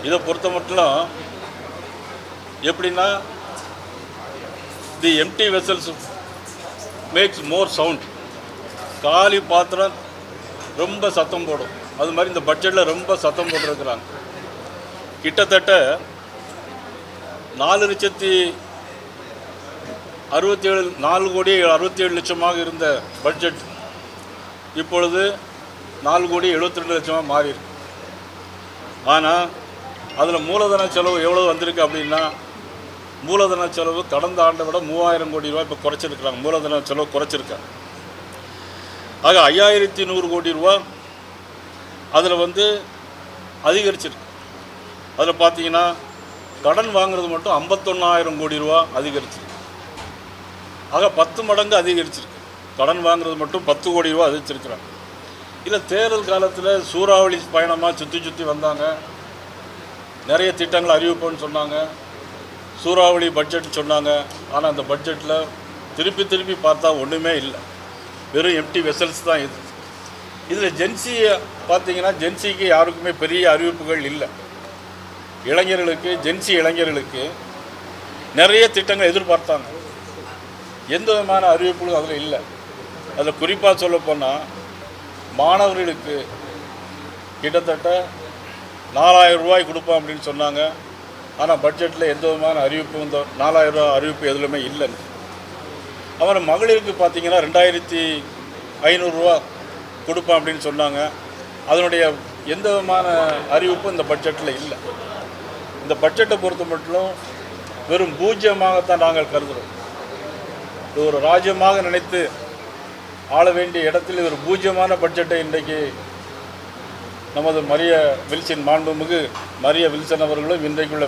இதை பொறுத்த மட்டும் எப்படின்னா the empty vessels makes more sound. காலி பாத்திரம் ரொம்ப சத்தம் போடும். அது மாதிரி இந்த பட்ஜெட்டில் ரொம்ப சத்தம் போட்டிருக்கிறாங்க. கிட்டத்தட்ட 4,67,4,67,00,000 இருந்த பட்ஜெட் இப்பொழுது 4,72,00,000 மாறியிருக்கு. ஆனால் அதில் மூலதன செலவு எவ்வளோ வந்திருக்கு அப்படின்னா, மூலதன செலவு கடந்த ஆண்டை விட 3,000 கோடி ரூபா இப்போ குறைச்சிருக்கிறாங்க. மூலதன செலவு குறைச்சிருக்காங்க. ஆக 5,100 கோடி ரூபா அதில் அதிகரிச்சிருக்கு. அதில் பார்த்தீங்கன்னா கடன் வாங்குறது மட்டும் 51,000 கோடி ரூபா அதிகரிச்சிருக்கு. ஆக 10 மடங்கு அதிகரிச்சிருக்கு. கடன் வாங்குறது மட்டும் 10 கோடி ரூபா அதிகரிச்சிருக்கிறாங்க. இல்லை, தேர்தல் காலத்தில் சூறாவளி பயணமாக சுற்றி வந்தாங்க. நிறைய திட்டங்கள் அறிவிப்போன்னு சொன்னாங்க. சூறாவளி பட்ஜெட் சொன்னாங்க. ஆனால் அந்த பட்ஜெட்டில் திருப்பி பார்த்தா ஒன்றுமே இல்லை. வெறும் எம்டி வெசல்ஸ் தான் இது. இதில் ஜென்சியை பார்த்தீங்கன்னா, ஜென்சிக்கு யாருக்குமே பெரிய அறிவிப்புகள் இல்லை. இளைஞர்களுக்கு, ஜென்சி இளைஞர்களுக்கு நிறைய திட்டங்கள் எதிர்பார்த்தாங்க. எந்த விதமான அறிவிப்புகளும் அதில் இல்லை. அதில் குறிப்பாக சொல்லப்போனால் மாணவர்களுக்கு கிட்டத்தட்ட 4,000 ரூபாய் கொடுப்போம் அப்படின்னு சொன்னாங்க. ஆனால் பட்ஜெட்டில் எந்த விதமான அறிவிப்பும் இந்த 4,000 ரூபா அறிவிப்பு எதுலையுமே இல்லைன்னு. அப்புறம் மகளிருக்கு பார்த்தீங்கன்னா 2,500 ரூபா கொடுப்போம் அப்படின்னு சொன்னாங்க. அதனுடைய எந்த விதமான அறிவிப்பும் இந்த பட்ஜெட்டில் இல்லை. இந்த பட்ஜெட்டை பொறுத்த மட்டும் வெறும் பூஜ்ஜியமாகத்தான் நாங்கள் கருதுகிறோம். இது ஒரு ராஜ்யமாக நினைத்து ஆள வேண்டிய இடத்தில் இது ஒரு பூஜ்ஜியமான பட்ஜெட்டை இன்றைக்கு நமது மாண்புமிகு மரிய வில்சன் அவர்களும் இன்றைக்குள்ள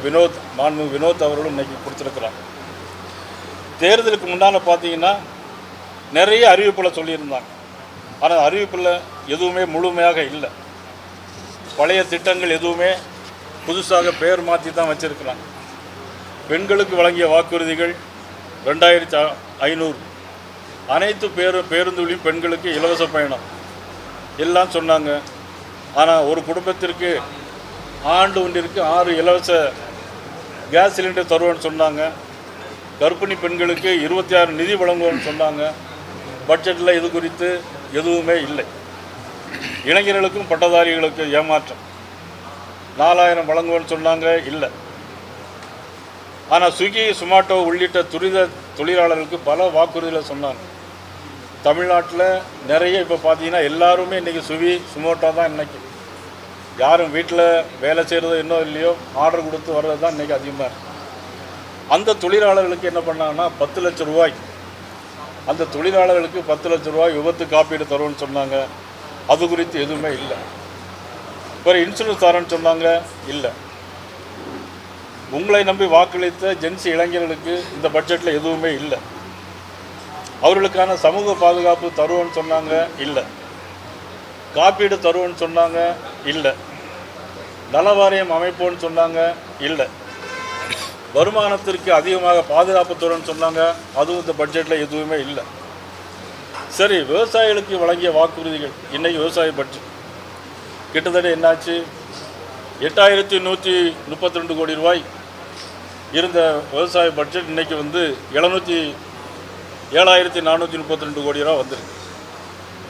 மாண்புமிகு வினோத் அவர்களும் இன்றைக்கி கொடுத்துருக்குறாங்க. தேர்தலுக்கு முன்னால் பார்த்தீங்கன்னா நிறைய அறிவிப்புகளை சொல்லியிருந்தாங்க. ஆனால் அறிவிப்பில் எதுவுமே முழுமையாக இல்லை. பழைய திட்டங்கள் எதுவுமே புதுசாக பெயர் மாற்றி தான் வச்சுருக்கிறாங்க. பெண்களுக்கு வழங்கிய வாக்குறுதிகள் 2,500, அனைத்து பேருந்துகளையும் பெண்களுக்கு இலவச பயணம் எல்லாம் சொன்னாங்க. ஆனால் ஒரு குடும்பத்திற்கு ஆண்டு ஒன்றிற்கு 6 இலவச கேஸ் சிலிண்டர் தருவோன்னு சொன்னாங்க. கர்ப்பிணி பெண்களுக்கு 26 நிதி வழங்குவோன்னு சொன்னாங்க. பட்ஜெட்டில் இது குறித்து எதுவுமே இல்லை. இளைஞர்களுக்கும் பட்டதாரிகளுக்கு ஏமாற்றம். 4,000 வழங்குவோன்னு சொன்னாங்க, இல்லை. ஆனால் ஸ்விக்கி, சொமாட்டோ உள்ளிட்ட துரித தொழிலாளர்களுக்கு பல வாக்குறுதிகளை சொன்னாங்க. தமிழ்நாட்டில் நிறைய இப்போ பார்த்தீங்கன்னா எல்லாருமே இன்றைக்கி ஸ்விக்கி, சொமாட்டோ தான். இன்றைக்கி யாரும் வீட்டில் வேலை செய்கிறதோ இன்னும் இல்லையோ ஆர்டர் கொடுத்து வர்றது தான் இன்றைக்கி அதிகமாக இருக்குது. அந்த தொழிலாளர்களுக்கு என்ன பண்ணாங்கன்னா 10 லட்சம் ரூபாய், அந்த தொழிலாளர்களுக்கு 10 லட்சம் ரூபாய் விபத்து காப்பீடு தருவோன்னு சொன்னாங்க. அது குறித்து எதுவுமே இல்லை. ஒரு இன்சூரன்ஸ் தரேன்னு சொன்னாங்க, இல்லை. உங்களை நம்பி வாக்களித்த ஜென்சி இளைஞர்களுக்கு இந்த பட்ஜெட்டில் எதுவுமே இல்லை. அவர்களுக்கான சமூக பாதுகாப்பு தருவோன்னு சொன்னாங்க, இல்லை. காப்பீடு தருவோன்னு சொன்னாங்க, இல்லை. நல வாரியம் அமைப்போன்னு சொன்னாங்க, இல்லை. வருமானத்திற்கு அதிகமாக பாதுகாப்பு தருவோன்னு சொன்னாங்க, அதுவும் இந்த பட்ஜெட்டில் எதுவுமே இல்லை. சரி, விவசாயிகளுக்கு வழங்கிய வாக்குறுதிகள், இன்றைக்கி விவசாய பட்ஜெட் கிட்டத்தட்ட என்னாச்சு? 8,132 கோடி ரூபாய் இருந்த விவசாய பட்ஜெட் இன்றைக்கி 7,432 கோடி ரூபா வந்துருக்கு.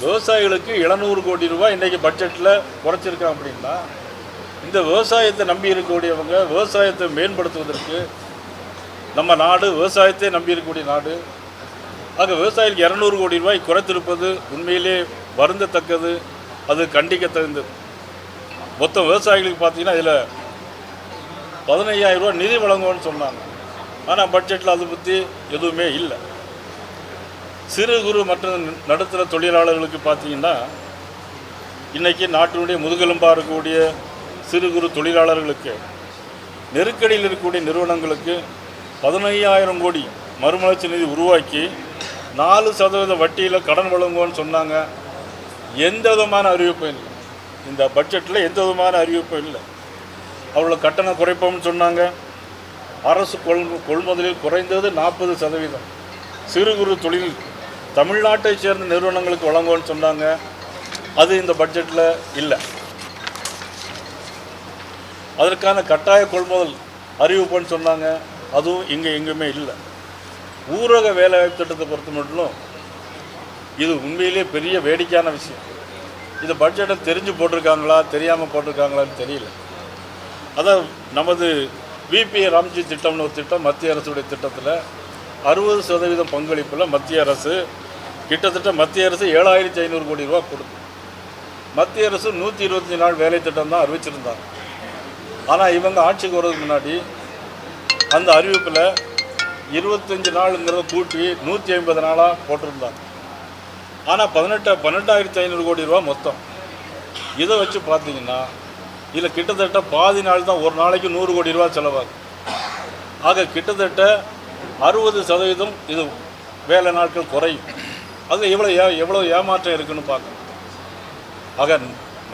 விவசாயிகளுக்கு 700 கோடி ரூபாய் இன்றைக்கி பட்ஜெட்டில் குறைச்சிருக்காங்க. அப்படின்னா இந்த விவசாயத்தை நம்பி இருக்கக்கூடியவங்க, விவசாயத்தை மேம்படுத்துவதற்கு நம்ம நாடு விவசாயத்தை நம்பி இருக்கக்கூடிய நாடு. ஆக விவசாயிகளுக்கு 200 கோடி ரூபாய் குறைத்திருப்பது உண்மையிலே வருந்தத்தக்கது, அது கண்டிக்கத்தகுந்தது. மொத்தம் விவசாயிகளுக்கு பார்த்தீங்கன்னா இதில் 15,000 ரூபா நிதி வழங்குவோன்னு சொன்னாங்க. ஆனால் பட்ஜெட்டில் அதை பற்றி எதுவுமே இல்லை. சிறு குறு மற்றும் நடுத்தர தொழிலாளர்களுக்கு பார்த்தீங்கன்னா இன்றைக்கி நாட்டினுடைய முதுகெலும்பாக இருக்கக்கூடிய சிறு குறு தொழிலாளர்களுக்கு, நெருக்கடியில் இருக்கக்கூடிய நிறுவனங்களுக்கு 15,000 கோடி மறுமலர்ச்சி நிதி உருவாக்கி 4% வட்டியில் கடன் வழங்குவோன்னு சொன்னாங்க. எந்த விதமான அறிவிப்பும் இல்லை. இந்த பட்ஜெட்டில் எந்த விதமான அறிவிப்பும் இல்லை. அவ்வளோ கட்டணம் குறைப்போம்னு சொன்னாங்க. அரசு கொள்முதலில் குறைந்தது 40% சிறு குறு தொழில் தமிழ்நாட்டை சேர்ந்த நிறுவனங்களுக்கு வழங்குவோன்னு சொன்னாங்க. அது இந்த பட்ஜெட்டில் இல்லை. அதற்கான கட்டாய கொள்முதல் அறிவிப்புன்னு சொன்னாங்க, அதுவும் இங்கே எங்கேயுமே இல்லை. ஊரக வேலைவாய்ப்பு திட்டத்தை பொறுத்த மட்டும் இது உண்மையிலே பெரிய வேடிக்கையான விஷயம். இது பட்ஜெட்டை தெரிஞ்சு போட்டிருக்காங்களா தெரியாமல் போட்டிருக்காங்களான்னு தெரியல. அதான் நமது விபி ராம்ஜி திட்டம்னு ஒரு திட்டம், மத்திய அரசுடைய திட்டத்தில் 60% பங்களிப்பில் மத்திய அரசு கிட்டத்தட்ட மத்திய அரசு 7500 கோடி ரூபா கொடுக்கும். மத்திய அரசு 125 நாள் வேலை திட்டம் தான் அறிவிச்சிருந்தாங்க. ஆனால் இவங்க ஆட்சிக்கு வர்றதுக்கு முன்னாடி அந்த அறிவிப்பில் 25 நாளுங்கிறத கூட்டி 150 நாளாக போட்டிருந்தாங்க. ஆனால் 12,500 கோடி ரூபா மொத்தம். இதை வச்சு பார்த்தீங்கன்னா இதில் கிட்டத்தட்ட பாதி நாள் தான், ஒரு நாளைக்கு 100 கோடி ரூபா செலவாகும். ஆக கிட்டத்தட்ட 60% இது வேலை நாட்கள் குறையும். அது எவ்வளோ ஏமாற்றம் இருக்குன்னு பார்க்கணும். ஆக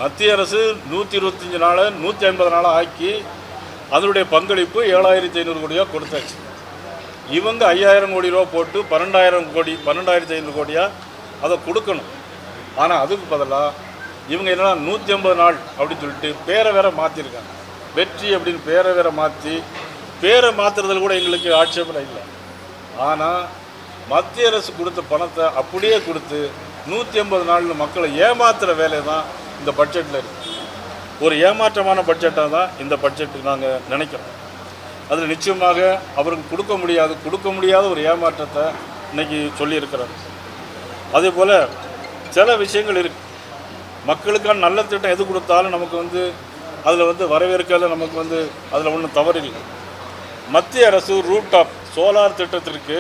மத்திய அரசு 125 நாளை 150 நாளாக ஆக்கி அதனுடைய பங்களிப்பு 7500 கோடியாக கொடுத்தாச்சு. இவங்க 5000 கோடி ரூபா போட்டு 12,500 கோடியாக அதை கொடுக்கணும். ஆனால் அதுக்கு பதிலாக இவங்க என்னன்னா 150 நாள் அப்படின்னு சொல்லிட்டு பேரை வேற மாற்றிருக்காங்க. வெற்றி அப்படின்னு பேரை வேற மாற்றி, பேரை மாற்றுறதுல கூட எங்களுக்கு ஆட்சேபனை இல்லை. ஆனால் மத்திய அரசு கொடுத்த பணத்தை அப்படியே கொடுத்து 150 நாள்னு மக்களை ஏமாத்துகிற வேலை தான் இந்த பட்ஜெட்டில் இருக்குது. ஒரு ஏமாற்றமான பட்ஜெட்டாக தான் இந்த பட்ஜெட்டுக்கு நாங்கள் நினைக்கிறோம். அதில் நிச்சயமாக அவருக்கு கொடுக்க முடியாத ஒரு ஏமாற்றத்தை இன்றைக்கி சொல்லியிருக்கிறார். அதே போல் சில விஷயங்கள் இருக்குது. மக்களுக்கான நல்ல திட்டம் எது கொடுத்தாலும் நமக்கு அதில் வரவேற்கிறத நமக்கு அதில் ஒன்றும் தவறில்லை. மத்திய அரசு ரூப்டாப் சோலார் திட்டத்திற்கு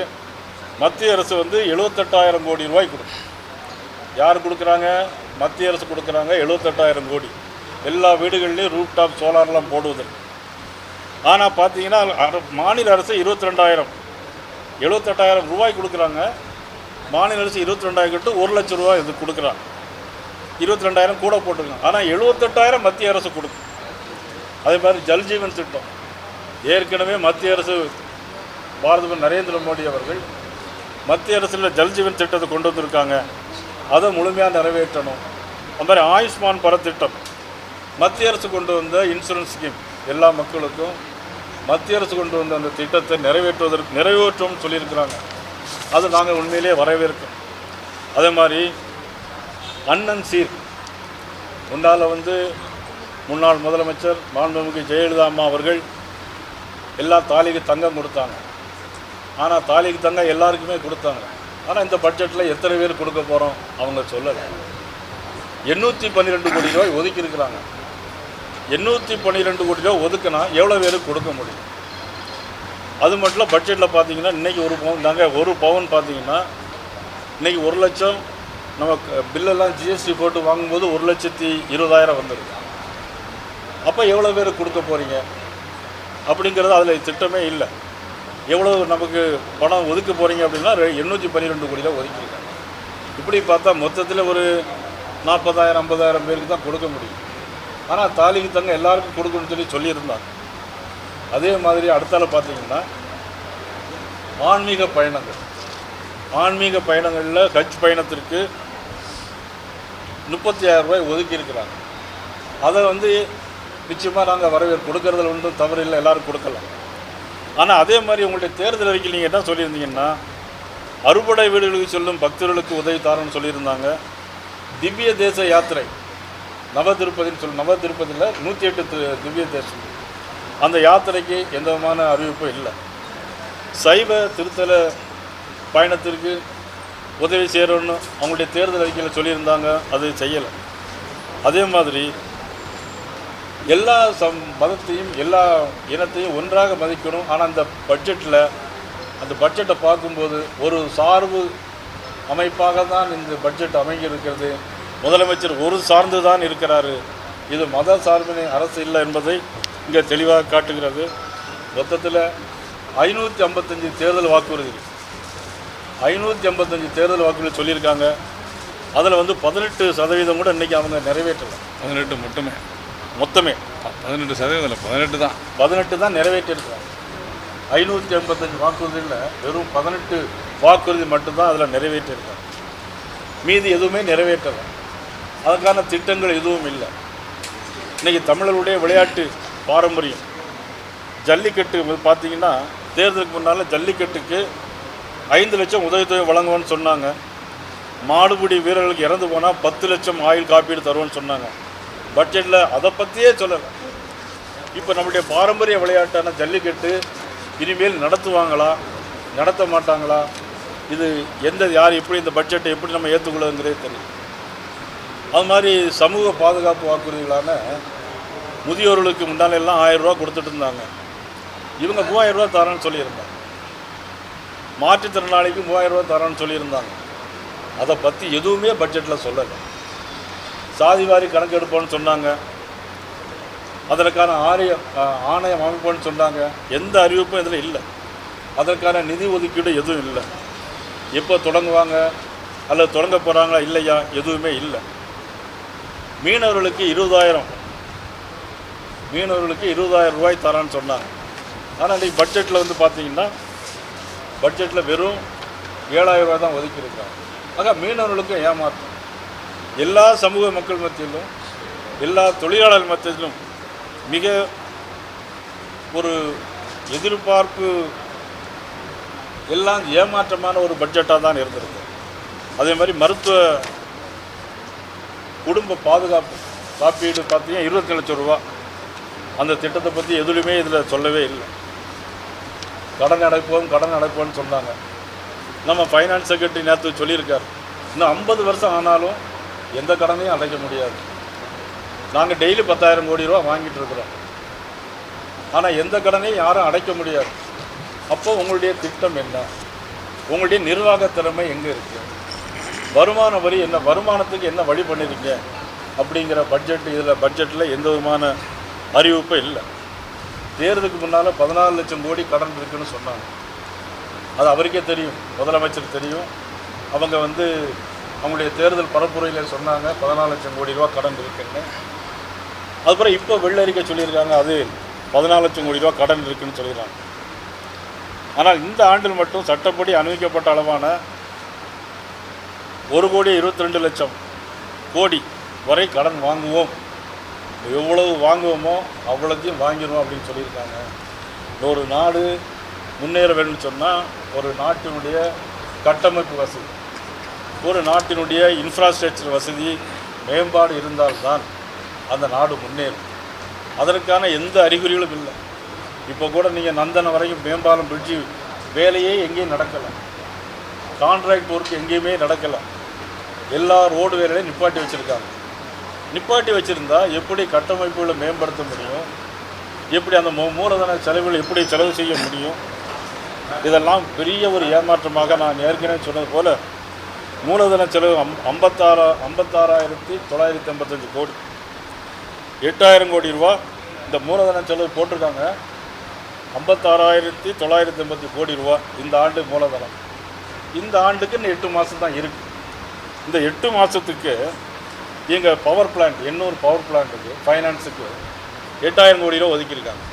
மத்திய அரசு 78,000 கோடி ரூபாய் கொடுக்கும். யார் கொடுக்குறாங்க? மத்திய அரசு கொடுக்குறாங்க 78,000 கோடி. எல்லா வீடுகள்லேயும் ரூப்டாப் சோலார்லாம் போடுவதற்கு. ஆனால் பார்த்தீங்கன்னா மாநில அரசு 22,000 78,000 ரூபாய் கொடுக்குறாங்க. மாநில அரசு 22,000 கட்டு 1 லட்சம் ரூபாய் இது கொடுக்குறாங்க. 22,000 கூட போட்டிருக்காங்க. ஆனால் 78,000 மத்திய அரசு கொடுக்கும். அதே மாதிரி ஜல்ஜீவன் திட்டம் ஏற்கனவே மத்திய அரசு பாரத நரேந்திர மோடி அவர்கள் மத்திய அரசில் ஜல்ஜீவன் திட்டத்தை கொண்டு வந்திருக்காங்க. அதை முழுமையாக நிறைவேற்றணும். அது மாதிரி ஆயுஷ்மான் பாரத் திட்டம் மத்திய அரசு கொண்டு வந்த இன்சூரன்ஸ் ஸ்கீம், எல்லா மக்களுக்கும் மத்திய அரசு கொண்டு வந்த அந்த திட்டத்தை நிறைவேற்றோம்னு சொல்லியிருக்கிறாங்க. அது நாங்கள் உண்மையிலே வரவேற்கிறோம். அதே மாதிரி அண்ணன் சீர் முன்னால் முன்னாள் முதலமைச்சர் மாண்புமிகு ஜெயலலிதா அம்மா அவர்கள் எல்லா தாலிக்கு தங்கம் கொடுத்தாங்க. ஆனால் தாலிக்கு தங்கம் எல்லாருக்குமே கொடுத்தாங்க. ஆனால் இந்த பட்ஜெட்டில் எத்தனை பேர் கொடுக்க போகிறோம் அவங்க சொல்லலை. 812 கோடி ரூபாய் ஒதுக்கி இருக்கிறாங்க. 812 கோடி ரூபாய் ஒதுக்குனா எவ்வளோ பேருக்கு கொடுக்க முடியும்? அது மட்டும் பட்ஜெட்டில் பார்த்தீங்கன்னா இன்றைக்கி ஒரு பவுன் பார்த்தீங்கன்னா இன்றைக்கி 1 லட்சம். நம்ம பில்லெல்லாம் ஜிஎஸ்டி போட்டு வாங்கும்போது 1,20,000 வந்துருக்கு. அப்போ எவ்வளோ பேர் கொடுக்க போகிறீங்க அப்படிங்கிறது அதில் திட்டமே இல்லை. எவ்வளோ நமக்கு பணம் ஒதுக்க போகிறீங்க அப்படின்னா 812 கோடி ரூபா ஒதுக்கியிருக்காங்க. இப்படி பார்த்தா மொத்தத்தில் ஒரு 40,000 50,000 பேருக்கு தான் கொடுக்க முடியும். ஆனால் தாலிக்கு தங்க எல்லாருக்கும் கொடுக்கணும்னு சொல்லியிருந்தாங்க. அதே மாதிரி அடுத்தால பார்த்தீங்கன்னா ஆன்மீக பயணங்களில் ஹஜ் பயணத்திற்கு 30,000 ரூபாய் ஒதுக்கியிருக்கிறாங்க. அதை நிச்சயமாக நாங்கள் கொடுக்கறதுல ஒன்றும் தவறு இல்லை, எல்லோரும் கொடுக்கலாம். ஆனால் அதே மாதிரி உங்களுடைய தேர்தல் அறிக்கையில் நீங்கள் என்ன சொல்லியிருந்தீங்கன்னா அறுபடை வீடுகளுக்கு செல்லும் பக்தர்களுக்கு உதவி தாரன்னு சொல்லியிருந்தாங்க. திவ்ய தேச யாத்திரை நவதிருப்பதியில் 108 திவ்ய தேசம், அந்த யாத்திரைக்கு எந்த விதமான அறிவிப்பும் இல்லை. சைவ திருத்தல பயணத்திற்கு உதவி செய்கிறோன்னு அவங்களுடைய தேர்தல் அறிக்கையில் சொல்லியிருந்தாங்க, அது செய்யலை. அதே மாதிரி எல்லா மதத்தையும் எல்லா இனத்தையும் ஒன்றாக மதிக்கணும். ஆனால் அந்த பட்ஜெட்டை பார்க்கும்போது ஒரு சார்பு அமைப்பாக தான் இந்த பட்ஜெட் அமைஞ்சிருக்கிறது. முதலமைச்சர் ஒரு சார்ந்து தான் இருக்கிறாரு. இது மத சார்பினை அரசு இல்லை என்பதை இங்கே தெளிவாக காட்டுகிறது. மொத்தத்தில் 555 தேர்தல் வாக்குறுதி 555 தேர்தல் வாக்குறுதி சொல்லியிருக்காங்க. அதில் 18% கூட இன்றைக்கி அவங்க நிறைவேற்றலை. 18 மொத்தமே 18% இல்லை, 18 தான் நிறைவேற்றிருக்காங்க. 555 வாக்குறுதியில் வெறும் 18 வாக்குறுதி மட்டும்தான் அதில் நிறைவேற்றிருக்காங்க. மீதி எதுவுமே நிறைவேற்றலை. அதுக்கான திட்டங்கள் எதுவும் இல்லை. இன்றைக்கி தமிழர்களுடைய விளையாட்டு பாரம்பரியம். ஜல்லிக்கட்டு பார்த்தீங்கன்னா தேர்தலுக்கு முன்னால் ஜல்லிக்கட்டுக்கு 5 லட்சம் உதவித்தொகை வழங்குவோன்னு சொன்னாங்க. மாடுபிடி வீரர்களுக்கு இறந்து போனால் 10 லட்சம் ஆயுள் காப்பீடு தருவோன்னு சொன்னாங்க. பட்ஜெட்டில் அதை பற்றியே சொல்லலை. இப்போ நம்முடைய பாரம்பரிய விளையாட்டான ஜல்லிக்கட்டு இனிமேல் நடத்துவாங்களா நடத்த மாட்டாங்களா, இது யார் எப்படி இந்த பட்ஜெட்டை எப்படி நம்ம ஏற்றுக்கொள்ளுங்கிறதே தெரியும். அது மாதிரி சமூக பாதுகாப்பு வாக்குறுதிகளான முதியோர்களுக்கு முன்னால எல்லாம் 1000 ரூபா கொடுத்துட்டு இருந்தாங்க. இவங்க 3000 ரூபா தரேன்னு சொல்லியிருந்தாங்க. மாற்றுத்திறனாளிக்கு 3000 ரூபா தரேன்னு சொல்லியிருந்தாங்க. அதை பற்றி எதுவுமே பட்ஜெட்டில் சொல்லலை. சாதிவாரி கணக்கெடுப்போன்னு சொன்னாங்க. அதற்கான ஆணையம் அமைப்போன்னு சொன்னாங்க. எந்த அறிவிப்பும் இதில் இல்லை. அதற்கான நிதி ஒதுக்கீடு எதுவும் இல்லை. எப்போ தொடங்குவாங்க அல்லது தொடங்க போகிறாங்களா இல்லையா எதுவுமே இல்லை. மீனவர்களுக்கு 20,000 ரூபாய் தரான்னு சொன்னாங்க. ஆனால் இன்றைக்கி பட்ஜெட்டில் பார்த்தீங்கன்னா பட்ஜெட்டில் வெறும் 7,000 ரூபாய் தான் ஒதுக்கியிருக்காங்க. ஆக மீனவர்களுக்கு ஏமாற்றம். எல்லா சமூக மக்கள் மத்தியிலும் எல்லா தொழிலாளர் மத்தியிலும் மிக ஒரு எதிர்பார்ப்பு எல்லாம் ஏமாற்றமான ஒரு பட்ஜெட்டாக தான் இருந்திருக்கு. அதே மாதிரி மருத்துவ குடும்ப பாதுகாப்பு காப்பீடு பார்த்தீங்கன்னா 20 லட்சம் ரூபா. அந்த திட்டத்தை பற்றி எதுலையுமே இதில் சொல்லவே இல்லை. கடன் அடைப்போம்னு சொன்னாங்க. நம்ம ஃபைனான்ஸ் செக்ரட்டரி நேற்று சொல்லியிருக்கார், இன்னும் 50 வருஷம் ஆனாலும் எந்த கடனையும் அடைக்க முடியாது. நாங்கள் டெய்லி 10,000 கோடி ரூபா வாங்கிட்டு இருக்கிறோம். ஆனால் எந்த கடனையும் யாரும் அடைக்க முடியாது. அப்போ உங்களுடைய திட்டம் என்ன, உங்களுடைய நிர்வாக திறமை எங்கே இருக்குது, வருமான வரி என்ன, வருமானத்துக்கு என்ன வழி பண்ணியிருக்கீங்க அப்படிங்கிற பட்ஜெட்டில் எந்த விதமான அறிவிப்பும் இல்லை. தேர்தலுக்கு முன்னால் 14 லட்சம் கோடி கடன் இருக்குன்னு சொன்னாங்க. அது அவருக்கே தெரியும், முதலமைச்சர் தெரியும். அவங்க அவங்களுடைய தேர்தல் பரப்புரையில் சொன்னாங்க 14 லட்சம் கோடி ரூபா கடன் இருக்குன்னு. அதுக்கப்புறம் இப்போ வெள்ளரிக்கை சொல்லியிருக்காங்க அது 14 லட்சம் கோடி ரூபா கடன் இருக்குன்னு சொல்லிடுறாங்க. ஆனால் இந்த ஆண்டில் மட்டும் சட்டப்படி அனுமதிக்கப்பட்ட அளவான 1,22,00,000 கோடி வரை கடன் வாங்குவோம். எவ்வளவு வாங்குவோமோ அவ்வளோத்தையும் வாங்கிடுவோம் அப்படின்னு சொல்லியிருக்காங்க. ஒரு நாடு முன்னேற வேணும்னு சொன்னால் ஒரு நாட்டினுடைய கட்டமைப்பு வசதி, ஒரு நாட்டினுடைய இன்ஃப்ராஸ்ட்ரக்சர் வசதி மேம்பாடு இருந்தால்தான் அந்த நாடு முன்னேறும். அதற்கான எந்த அறிகுறிகளும் இல்லை. இப்போ கூட நீங்கள் நந்தனம் வரைக்கும் மேம்பாலம் பிரிட்ஜு வேலையே எங்கேயும் நடக்கலை. கான்ட்ராக்ட் ஒர்க் எங்கேயுமே நடக்கலை. எல்லா ரோடு வேலையும் நிப்பாட்டி வச்சுருக்காங்க. நிப்பாட்டி வச்சுருந்தா எப்படி கட்டமைப்புகளை மேம்படுத்த முடியும், எப்படி அந்த மூலதன செலவுகள் எப்படி செலவு செய்ய முடியும்? இதெல்லாம் பெரிய ஒரு ஏமாற்றமாக நான் ஏற்கனவே சொன்னது போல் மூலதன செலவு 56,985 கோடி, 8,000 கோடி ரூபா இந்த மூலதன செலவு போட்டிருக்காங்க. 56,980 கோடி ரூபா இந்த ஆண்டு மூலதனம். இந்த ஆண்டுக்கு இன்னும் 8 மாதம் தான் இருக்குது. இந்த 8 மாதத்துக்கு எங்கள் பவர் பிளான்ட் எண்ணூர் பவர் பிளான்ட்டுக்கு ஃபைனான்ஸுக்கு 8,000 கோடி ரூபா ஒதுக்கியிருக்காங்க.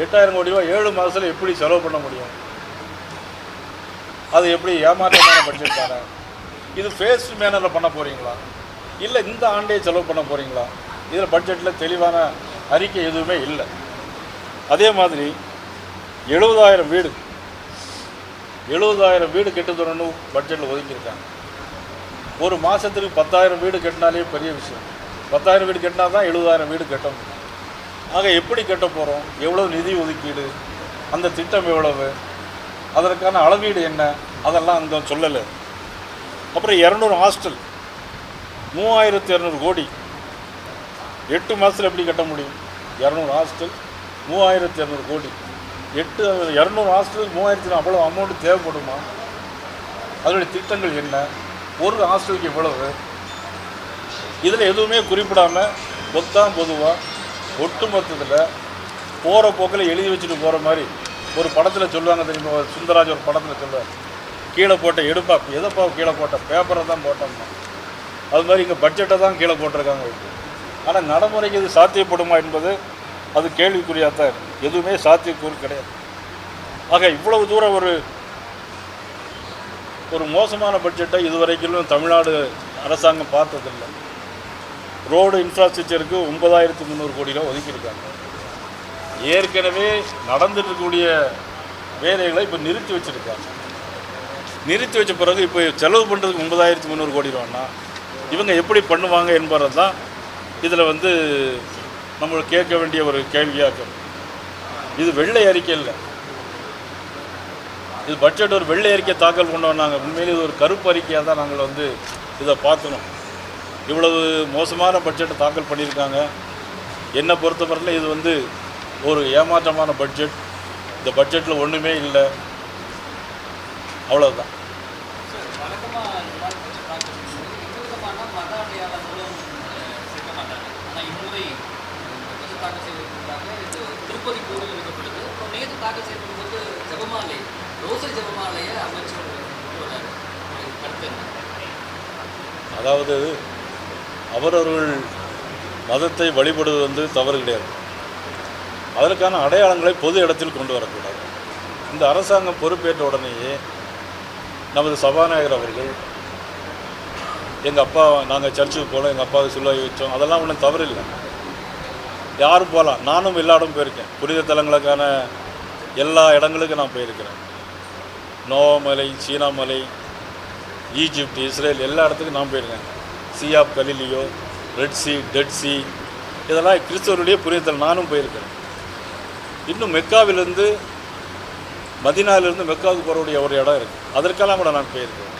8,000 கோடி ரூபா 7 மாதத்தில் எப்படி செலவு பண்ண முடியும்? அது எப்படி ஏமாற்றமான பட்ஜெட் தானே? இது ஃபேஸ்ட் மேனரில் பண்ண போகிறீங்களா இல்லை இந்த ஆண்டே செலவு பண்ண போகிறீங்களா? இதில் பட்ஜெட்டில் தெளிவான அறிக்கை எதுவுமே இல்லை. அதே மாதிரி 70,000 வீடு கெட்டுத்தரணும்னு பட்ஜெட்டில் ஒதுக்கியிருக்காங்க. ஒரு மாதத்துக்கு 10,000 வீடு கட்டினாலே பெரிய விஷயம். 10,000 வீடு கட்டினா தான் 70,000 வீடு கட்ட முடியும். ஆக எப்படி கட்ட போகிறோம், எவ்வளோ நிதி ஒதுக்கீடு, அந்த திட்டம் எவ்வளவு, அதற்கான அளவீடு என்ன, அதெல்லாம் அங்கே சொல்லலை. அப்புறம் 200 ஹாஸ்டல் 3,200 கோடி 8 மாதத்தில் எப்படி கட்ட முடியும்? 200 ஹாஸ்டல் 3,200 கோடி 200 ஹாஸ்டல் 3,000 அவ்வளோ அமௌண்ட்டு தேவைப்படுமா? அதனுடைய திட்டங்கள் என்ன, ஒரு ஹாஸ்டலுக்கு எவ்வளவு, இதில் எதுவுமே குறிப்பிடாமல் பொதுவாக ஒட்டுமொத்தத்தில் போகிற போக்கில் எழுதி வச்சுட்டு போகிற மாதிரி ஒரு படத்தில் சொல்லுவாங்க தெரியுமா, சுந்தராஜ் ஒரு படத்தில் சொல்லுவார், கீழே போட்ட எடுப்பா எதப்பா கீழே போட்ட பேப்பரை தான் போட்டோம்னா, அது மாதிரி இங்கே பட்ஜெட்டை தான் கீழே போட்டிருக்காங்க. ஆனால் நடைமுறைக்கு இது சாத்தியப்படுமா என்பது அது கேள்விக்குறியாக தான் இருக்குது. எதுவுமே சாத்தியக்கூறு கிடையாது. ஆக இவ்வளவு தூரம் ஒரு மோசமான பட்ஜெட்டை இதுவரைக்கும் தமிழ்நாடு அரசாங்கம் பார்த்ததில்லை. ரோடு இன்ஃப்ராஸ்ட்ரக்சருக்கு 9300 கோடி ரூபா ஒதுக்கியிருக்காங்க. ஏற்கனவே நடந்துட்டு இருக்கக்கூடிய வேலைகளை இப்போ நிறுத்தி வச்சுருக்காங்க. நிறுத்தி வச்ச பிறகு இப்போ செலவு பண்ணுறதுக்கு 9300 கோடி ரூபான்னா இவங்க எப்படி பண்ணுவாங்க என்பது தான் இதில் வந்து நம்ம கேட்க வேண்டிய ஒரு கேள்வியாக. இது வெள்ளை அறிக்கை இல்லை, இது பட்ஜெட் ஒரு வெள்ளை அறிக்கை தாக்கல் கொண்டு வந்தாங்க. உண்மையிலே இது ஒரு கருப்பு அறிக்கையாக தான் நாங்கள் வந்து இதை பார்க்கணும். இவ்வளவு மோசமான பட்ஜெட்டை தாக்கல் பண்ணியிருக்காங்க. என்னை பொறுத்தவரையில் இது வந்து ஒரு ஏமாற்றமான பட்ஜெட். இந்த பட்ஜெட்டில் ஒன்றுமே இல்லை, அவ்வளோதான். அதாவது அவரவர்கள் மதத்தை வழிபடுவது வந்து தவறு கிடையாது. அதற்கான அடையாளங்களை பொது இடத்தில் கொண்டு வரக்கூடாது. இந்த அரசாங்கம் பொறுப்பேற்ற உடனேயே நமது சபாநாயகர் அவர்கள் எங்கள் அப்பா நாங்கள் சர்ச்சுக்கு போனோம், எங்கள் அப்பாவுக்கு சிலுவை வச்சோம், அதெல்லாம் ஒன்றும் தவறு இல்லை, யாரும் போகலாம். நானும் எல்லா இடமும் போயிருக்கேன். புனித தலங்களுக்கான எல்லா இடங்களுக்கும் நான் போயிருக்கிறேன். நோவமலை, சீனாமலை, ஈஜிப்ட், இஸ்ரேல் எல்லா இடத்துக்கும் நான் போயிருக்கேன். Sea of Galilee, red sea, dead sea, இதெல்லாம் கிறிஸ்தவருடைய புனிதத்தலம் நானும் போயிருக்கிறேன். இன்னும் மெக்காவிலிருந்து மதீனாவிலிருந்து மெக்காவுக்கு போகக்கூடிய ஒரு இடம் இருக்குது, அதற்கெல்லாம் கூட நான் போயிருக்கேன்.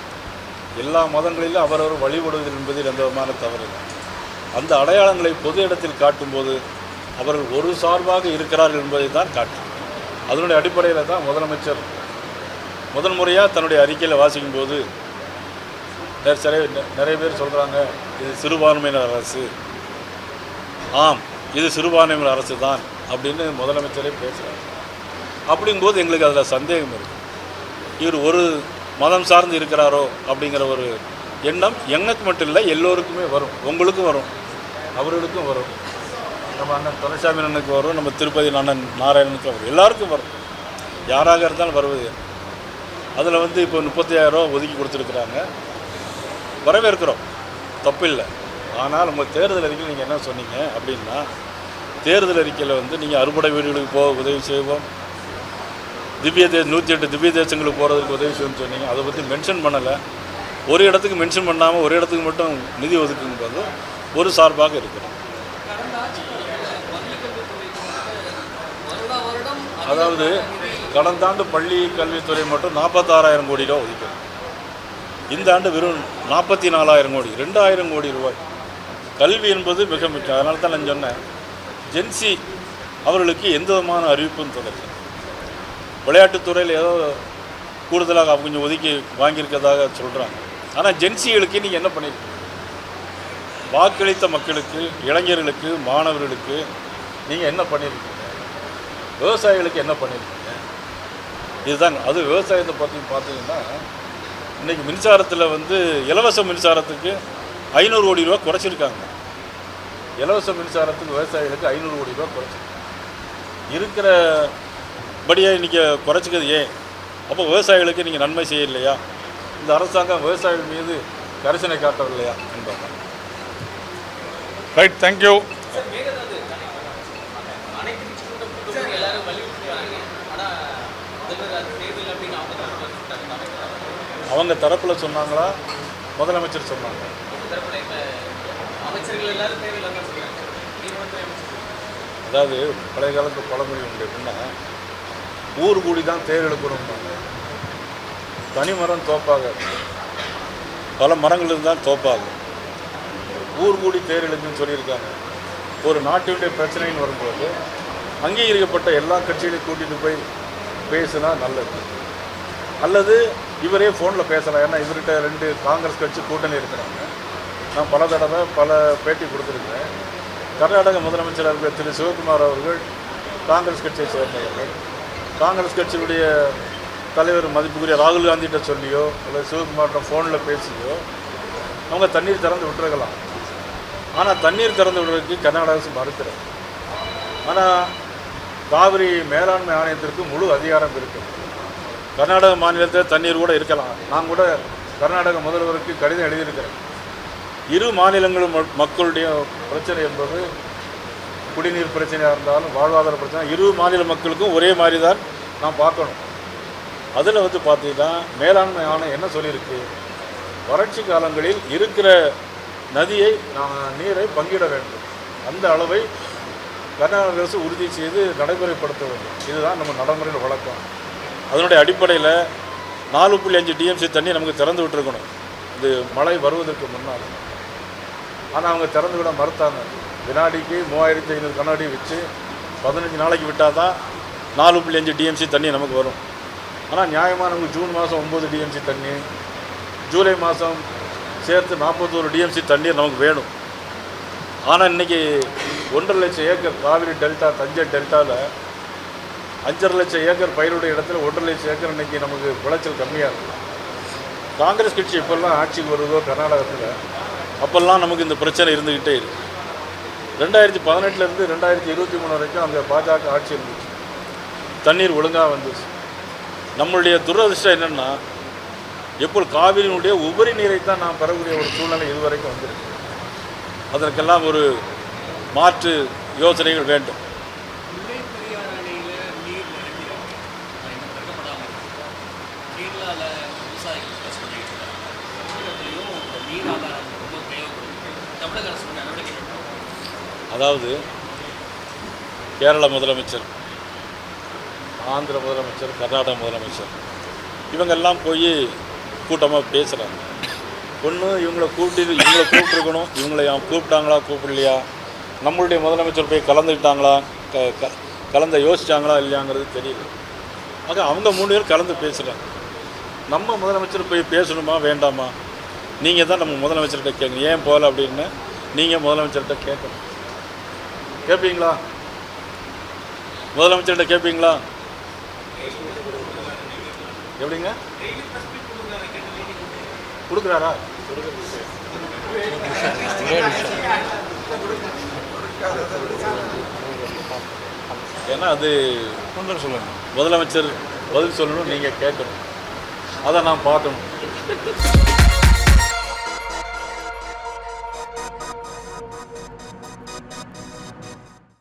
எல்லா மதங்களிலும் அவரவர் வழிபடுவது என்பதில் எந்த விதமான தவறு இல்லை. அந்த அடையாளங்களை பொது இடத்தில் காட்டும்போது அவர்கள் ஒரு சார்பாக இருக்கிறார்கள் என்பதை தான் காட்டும். அதனுடைய அடிப்படையில் தான் முதலமைச்சர் முதல் முறையாக தன்னுடைய அறிக்கையில் வாசிக்கும்போது நிறைய பேர் சொல்கிறாங்க இது சிறுபான்மையினர் அரசு. ஆம், இது சிறுபான்மையினர் அரசு தான் அப்படின்னு முதலமைச்சரே பேசுகிறார். அப்படிங்கும்போது எங்களுக்கு அதில் சந்தேகம் இருக்குது. இவர் ஒரு மதம் சார்ந்து இருக்கிறாரோ அப்படிங்கிற ஒரு எண்ணம் எனக்கு மட்டும் இல்லை, எல்லோருக்குமே வரும். உங்களுக்கும் வரும், அவர்களுக்கும் வரும், நம்ம அண்ணன் துரைசாமி அண்ணனுக்கு வரும், நம்ம திருப்பதி அண்ணன் நாராயணனுக்கு வரும், எல்லாருக்கும் வரும். யாராக இருந்தாலும் வருவது. அதில் வந்து இப்போ 35,000 ரூபா ஒதுக்கி கொடுத்துருக்குறாங்க, வரவேற்கிறோம், தப்பில்லை. ஆனால் நம்ம தேர்தல் அறிக்கையில் நீங்கள் என்ன சொன்னீங்க அப்படின்னா, தேர்தல் அறிக்கையில் வந்து நீங்கள் அறுபடை வீடுகளுக்கு போக உதவி செய்வோம், 108 திவ்ய தேசங்களுக்கு போகிறதுக்கு உதவி செய்யணும்னு சொன்னீங்க. அதை பற்றி மென்ஷன் பண்ணலை. ஒரு இடத்துக்கு மென்ஷன் பண்ணாமல் ஒரு இடத்துக்கு மட்டும் நிதி ஒதுக்குங்கிறது ஒரு சார்பாக இருக்கிறோம். அதாவது கடந்த ஆண்டு பள்ளி கல்வித்துறை மட்டும் 46,000 கோடி ரூபா ஒதுக்கணும். இந்த ஆண்டு வெறும் 44,000 கோடி, 2,000 கோடி ரூபாய். கல்வி என்பது மிக முக்கியம். அதனால தான் நான் சொன்னேன், ஜென்சி அவர்களுக்கு எந்த விதமான அறிவிப்பும் தொடரல. விளையாட்டுத்துறையில் ஏதோ கூடுதலாக கொஞ்சம் ஒதுக்கி வாங்கியிருக்கிறதாக சொல்கிறாங்க. ஆனால் ஜென்சிகளுக்கு நீங்கள் என்ன பண்ணியிருக்கீங்க? வாக்களித்த மக்களுக்கு, இளைஞர்களுக்கு, மாணவர்களுக்கு நீங்கள் என்ன பண்ணியிருக்கீங்க? விவசாயிகளுக்கு என்ன பண்ணியிருக்கீங்க? இதுதான். அது விவசாயத்தை பற்றி பார்த்தீங்கன்னா, இன்றைக்கி மின்சாரத்தில் வந்து இலவச மின்சாரத்துக்கு 500 கோடி ரூபா குறைச்சிருக்காங்க. இலவச மின்சாரத்துக்கு விவசாயிகளுக்கு 500 கோடி ரூபா குறைச்சிருக்காங்க. இருக்கிறபடியாக இன்றைக்கி குறைச்சிக்கிறது ஏன்? அப்போ விவசாயிகளுக்கு நீங்கள் நன்மை செய்யலையா? இந்த அரசாங்கம் விவசாயிகள் மீது கரிசனை காட்டவில்லையா என்பது. Right, thank you. அவங்க தரப்பில் சொன்னாங்களா, முதலமைச்சர் சொன்னாங்க? அதாவது பழைய காலத்து பழமொழி உண்டு. எப்படின்னா, ஊர் கூடி தான் தேர் எழுக்கணும்பாங்க. தனி மரம் தோப்பாக, பல மரங்கள் இருந்தால் தோப்பாகும். ஊர் கூடி தேர் எழுக்குன்னு சொல்லியிருக்காங்க. ஒரு நாட்டினுடைய பிரச்சனைன்னு வரும்போது அங்கீகரிக்கப்பட்ட எல்லா கட்சிகளையும் கூட்டிகிட்டு போய் பேசுனா நல்லது. அல்லது இவரே ஃபோனில் பேசலாம். ஏன்னா இவர்கிட்ட 2 காங்கிரஸ் கட்சி கூட்டணி இருக்கிறாங்க. நான் பல தடவை பல பேட்டி கொடுத்துருக்கேன். கர்நாடக முதலமைச்சராக திரு சிவகுமார் அவர்கள் காங்கிரஸ் கட்சியை சேர்ந்தவர்கள். காங்கிரஸ் கட்சியுடைய தலைவர் மதிப்புக்குரிய ராகுல் காந்திகிட்ட சொல்லியோ அல்லது சிவகுமார்கிட்ட ஃபோனில் பேசியோ அவங்க தண்ணீர் திறந்து விட்டுருக்கலாம். ஆனால் தண்ணீர் திறந்து விடுறதுக்கு கர்நாடக அரசு மறுக்கிறது. ஆனால் காவிரி மேலாண்மை ஆணையத்திற்கு முழு அதிகாரம் இருக்குது. கர்நாடக மாநிலத்தில் தண்ணீர் கூட இருக்கலாம். நான் கூட கர்நாடக முதல்வருக்கு கடிதம் எழுதியிருக்கிறேன். இரு மாநிலங்களும் மக்களுடைய பிரச்சனை என்பது குடிநீர் பிரச்சனையாக இருந்தாலும் வாழ்வாதார பிரச்சனை இரு மாநில மக்களுக்கும் ஒரே மாதிரி தான் நான் பார்க்கணும். அதில் பார்த்தீங்கன்னா மேலாண்மை ஆணையம் என்ன சொல்லியிருக்கு, வறட்சி காலங்களில் இருக்கிற நதியை நீரை பங்கிட வேண்டும், அந்த அளவை கர்நாடக அரசு உறுதி செய்து நடைமுறைப்படுத்த வேண்டும். இதுதான் நம்ம நடைமுறையில் வழக்கம். அதனுடைய அடிப்படையில் 4.5 டிஎம்சி தண்ணி நமக்கு திறந்து விட்டுருக்கணும் இது மழை வருவதற்கு முன்னால். ஆனால் அவங்க திறந்து விட மறுத்தாங்க. வினாடிக்கு 3500 கண்ணாடி வச்சு 15 நாளைக்கு விட்டால் தான் 4.5 டிஎம்சி தண்ணி நமக்கு வரும். ஆனால் நியாயமாக நமக்கு ஜூன் மாதம் 9 டிஎம்சி தண்ணி, ஜூலை மாதம் சேர்த்து 41 டிஎம்சி தண்ணீர் நமக்கு வேணும். ஆனால் இன்றைக்கி 1.5 லட்சம் ஏக்கர் காவிரி டெல்டா தஞ்சை டெல்டாவில் 5.5 லட்சம் ஏக்கர் பயிருடைய இடத்துல 1.5 லட்சம் ஏக்கர் இன்றைக்கி நமக்கு விளைச்சல் கம்மியாக இருக்குது. காங்கிரஸ் கட்சி எப்போல்லாம் ஆட்சிக்கு வருதோ கர்நாடகத்தில் அப்போல்லாம் நமக்கு இந்த பிரச்சனை இருந்துக்கிட்டே இருக்குது. 2018 2023 வரைக்கும் அங்கே பாஜக ஆட்சி இருந்துச்சு, தண்ணீர் ஒழுங்காக வந்துச்சு. நம்மளுடைய துரதிர்ஷ்டம் என்னென்னா எப்போ காவிரியினுடைய உபரி நீரை தான் நாம் பெறக்கூடிய ஒரு சூழ்நிலை இதுவரைக்கும் வந்திருக்கு. அதற்கெல்லாம் ஒரு மாற்று யோசனைகள் வேண்டும். அதாவது கேரள முதலமைச்சர், ஆந்திர முதலமைச்சர், கர்நாடக முதலமைச்சர் இவங்கெல்லாம் போய் கூட்டமாக பேசுகிறாங்க. ஒன்று இவங்களை கூப்பிட்டுருக்கணும், இவங்களை கூப்பிட்டாங்களா கூப்பிடலையா, நம்மளுடைய முதலமைச்சர் போய் கலந்துக்கிட்டாங்களா கலந்த யோசிச்சாங்களா இல்லையாங்கிறது தெரியல. ஆக அவங்க 3 பேர் கலந்து பேசுகிறாங்க. நம்ம முதலமைச்சர் போய் பேசணுமா வேண்டாமா, நீங்கள் தான் நம்ம முதலமைச்சர்கிட்ட கேட்கணும். ஏன் போகல அப்படின்னு நீங்கள் முதலமைச்சர்கிட்ட கேட்கணும். கேட்பீங்களா? முதலமைச்சர்கிட்ட கேட்பீங்களா? எப்படிங்க கொடுக்குறாரா? ஏன்னா அது சொல்லணும், முதலமைச்சர் பதில் சொல்லணும், நீங்கள் கேட்கணும், அதை நான் பார்க்கணும்.